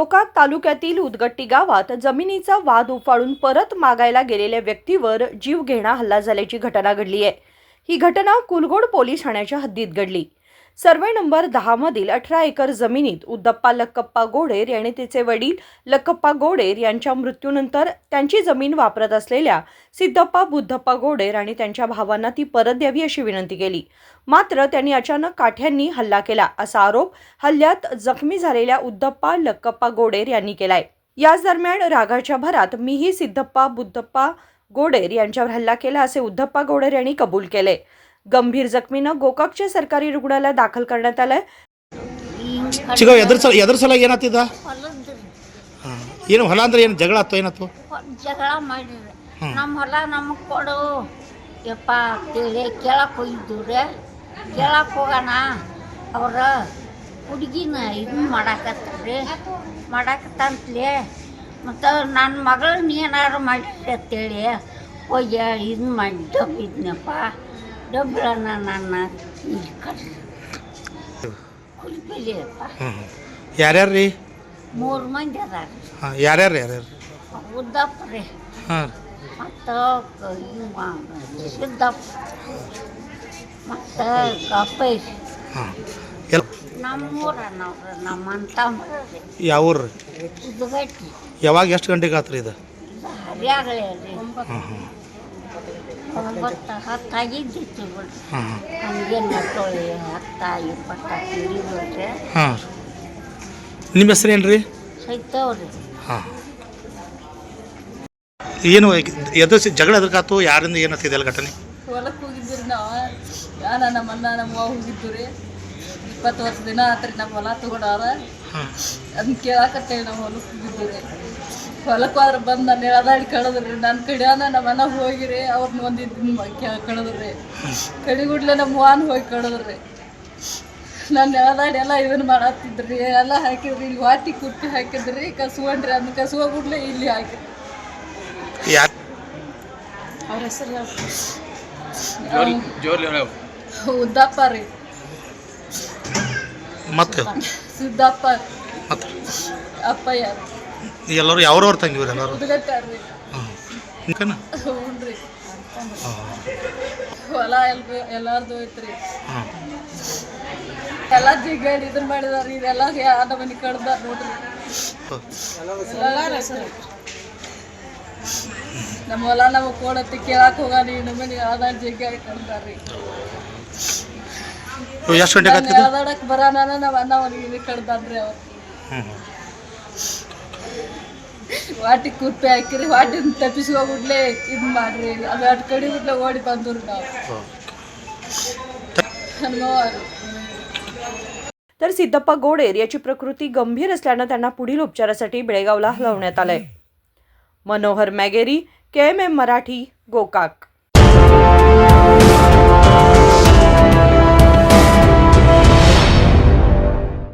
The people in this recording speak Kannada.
गोकाक तालुक्यातील उदगट्टी गावात जमिनीचा वाद उफाळून परत मागायला गेलेल्या व्यक्तीवर जीवघेणा हल्ला झाल्याची घटना घडली आहे। ही घटना कुलगोड पोलीस ठाण्याच्या हद्दीत घडली। सर्वे नंबर 10 मधील 18 एकर जमिनीत उद्दप्पा लक्कप्पा गोडेर यांनी तिचे वडील लक्कप्पा गोडेर यांच्या मृत्यूनंतर त्यांची जमीन वापरत असलेल्या सिद्धप्पा बुद्धप्पा गोडेर आणि त्यांच्या भावांना ती परत द्यावी अशी विनंती केली। मात्र त्यांनी अचानक काठ्यांनी हल्ला केला असा आरोप हल्ल्यात जखमी झालेल्या उद्दप्पा लक्कप्पा गोडेर यांनी केलाय। याच दरम्यान रागाच्या भरात मीही सिद्धप्पा बुद्धप्पा गोडेर यांच्यावर हल्ला केला असे उद्दप्पा गोडेर यांनी कबूल केले। गंभीर जखमींना गोकाकच्या सरकारी रुग्णालयात दाखल करण्यात आले। ಚಿಗ ಎದುರ್ಸಲ ಏನಾಗ್ತಿದ್ದ ಏನು ಹೊಲ ಅಂದ್ರೆ ಏನು ಜಗಳ ಆಯ್ತು ಏನಾಯ್ತು? ಜಗಳ ಮಾಡಿದ್ರೆ ನಮ್ಮ ಹೊಲ ನಮಗೆ ಕೊಡು ಯಪ್ಪ ಅಂತೇಳಿ ಕೇಳಕ್ಕೆ ಹೋಗಿದ್ದೀವ್ರಿ। ಕೇಳಕ್ಕೆ ಹೋಗೋಣ ಅವ್ರ ಹುಡುಗಿನ ಇದನ್ನ ಮಾಡಾಕತ್ತಂತಲೇ ಮತ್ತು ನನ್ನ ಮಗಳನ್ನ ಏನಾರು ಮಾಡಿರಿ ಅಂತೇಳಿ ಹೋಗಿ ಇದನ್ನ ಮಾಡಿ ಡಬ್ಬಿದ್ನಪ್ಪ। ಡಬ್ಬಿಳನ್ನ ನನ್ನ ಇಲ್ಲಿ ಕುಲ್ಪಿಲಿಯಪ್ಪ। ಯಾರ್ಯಾರು ರೀ? 3 ಮಂದಿ ಅದಾರ। ಯಾರ್ಯಾರು? ಉದ್ದಪ್ಪ ರೀ ಮತ್ತು ಸಿದ್ದಪ್ಪ ಮತ್ತು ಅಪ್ಪಯ್ಯ ನಮ್ಮೂರ ನಮ್ಮಂತ ಯಾವ ಊರು? ಉದ್ಗಟ್ಟಿ। ಯಾವಾಗ ಎಷ್ಟು ಗಂಟೆಗೆ ಆತ್ರಿ ಇದು? ಹರಿಯಾಗಲೇ ರೀ 9-10 ಆಗಿದ್ದಿತ್ತು ಬಿಡ್ರಿ। ಹಂಗೇನು ಮಕ್ಕಳು 10-20 ಹಿಡಿದ್ರಿ। ಹಾಂ, ನಿಮ್ಮ ಹೆಸರು ಏನು ರೀ? ಸೈತವ್ರಿ। ಹಾಂ, ಏನು ಜಗಳ ಎದರ್ಕಾತು? ಯಾರಿಂದ ಏನಾಗ್ತಿದೆ ಎಲ್ಲ ಘಟನೆ? ಹೊಲಕ್ಕೆ ಹೋಗಿದ್ದೀರಿ ನಾವು, ನಮ್ಮ ಅಣ್ಣ ನಮ್ಮ ಅವ್ವ ಹೋಗಿದ್ದು ರೀ। 20 ವರ್ಷ ದಿನ ಆತ್ರಿ ನಮ್ಮ ಹೊಲ ತಗೊಂಡಾರ। ಅದನ್ನ ಕೇಳಾಕತ್ತೇಳಿ ನಾವು ಹೊಲಕ್ಕೆ ಹೋಗಿದ್ದು ರೀ। ಹೊಲಕ್ಕೆ ಹೋದ್ರೆ ಬಂದು ನಾನು ಎಳದಾಡಿ ಕಳೆದ್ರಿ। ನನ್ನ ಕಡೆಯಾನ ನಮ್ಮ ಅಣ್ಣ ಹೋಗಿರಿ ಅವ್ರನ್ನ ಒಂದಿದ್ದು ಕಳೆದ್ರಿ। ಕಡಿಗುಡ್ಲೆ ನಮ್ಮ ವಾನ್ ಹೋಗಿ ಕಳೆದ್ರಿ। ನಾನು ಎಳದಾಡಿ ಎಲ್ಲ ಇದನ್ನು ಮಾಡತ್ತಿದ್ರಿ, ಎಲ್ಲ ಹಾಕಿದ್ರಿ। ಇಲ್ಲಿ ವಾಟಿ ಕುಟ್ಟಿ ಹಾಕಿದ್ರಿ, ಕಸ್ಕೊಂಡ್ರಿ। ಅದನ್ನ ಕಸ್ಕೊಂಡ್ಬಿಡ್ಲೆ ಇಲ್ಲಿ ಹಾಕಿದ್ರಿ। ಅವ್ರ ಹೆಸರು ಉದ್ದಪ್ಪ ರೀ, ಮತ್ತೆ ಸಿದ್ದಪ್ಪ, ಮತ್ತೆ ಅಪ್ಪಯ್ಯ ಎಲ್ಲರೂ ಯಾವ್ರವ್ರು ತಂಗಿವ್ರಿ ಎಲ್ಲರೂ? ಉದ್ಗಟ್ಟಾರ್ರಿ। ಹ್ಞೂ ರೀ, ಹೊಲ ಎಲ್ಲಾರ್ದು ಐತ್ರಿ। ಎಲ್ಲ ಜಿಗ್ಗಾಡಿ ಇದನ್ನ ಮಾಡಿದಾರ। ಇದೆಲ್ಲ ಯಾರ ಮನೆ ಕಡ್ದಾರ ನೋಡ್ರಿ। ನಮ್ಮ ಹೊಲ ನಮಗೆ ಕೊಡತ್ತಿ ಕೇಳಕ್ಕೆ ಹೋಗಾನ ಈ ಮನೆ ಯಾವ್ದಾರು ಜಿಗ್ಗಾಡಿ ಕಡ್ದಾರ್ರಿ। ಎಷ್ಟು ಗಂಟೆಗೆ ಯಾವ್ದಾಡಕ್ಕೆ ಬರೋಣ ನಮ್ಮ ಅಣ್ಣ ಅವನಿಗೆ ಕಡ್ದಾನ್ರಿ ಅವ್ರು। ವಾಟಿ ಕುಪ್ಪೆ ಹಾಕಿರಿ, ವಾಟಿನ ತಪ್ಪಿಸ್ಕೋಬಿಡ್ಲೆ ಇದು ಮಾಡ್ರಿ। ಅದು ಅಟ್ ಕಡಿಬಿಡ್ಲೆ ಓಡಿ ಬಂದ್ರು ನಾವು। तर सिद्धप्पा गोडेर याची प्रकृती गंभीर असल्याने त्यांना पुढील उपचारासाठी बेळगावला हलवण्यात आले। मनोहर मॅगेरी, KMM मराठी, गोकाक।